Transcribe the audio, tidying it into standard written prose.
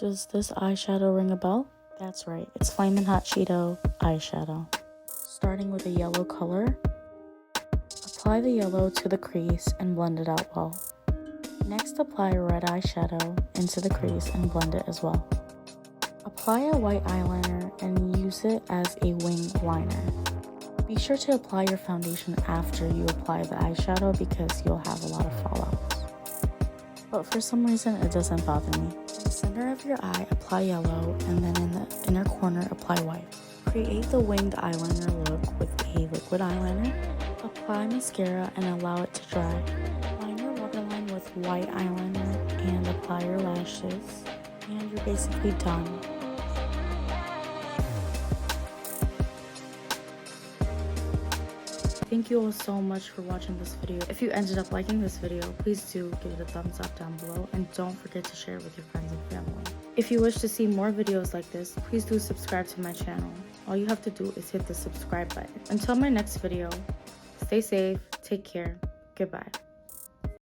Does this eyeshadow ring a bell? That's right, it's Flamin' Hot Cheeto eyeshadow. Starting with a yellow color, apply the yellow to the crease and blend it out well. Next, apply red eyeshadow into the crease and blend it as well. Apply a white eyeliner and use it as a wing liner. Be sure to apply your foundation after you apply the eyeshadow because you'll have a lot of fallouts. But for some reason, it doesn't bother me. In the center of your eye, apply yellow, and then in the inner corner, apply white. Create the winged eyeliner look with a liquid eyeliner. Apply mascara and allow it to dry. Line your waterline with white eyeliner and apply your lashes. And you're basically done. Thank you all so much for watching this video. If you ended up liking this video, please do give it a thumbs up down below and don't forget to share it with your friends and family. If you wish to see more videos like this, please do subscribe to my channel. All you have to do is hit the subscribe button. Until my next video, stay safe, take care, goodbye.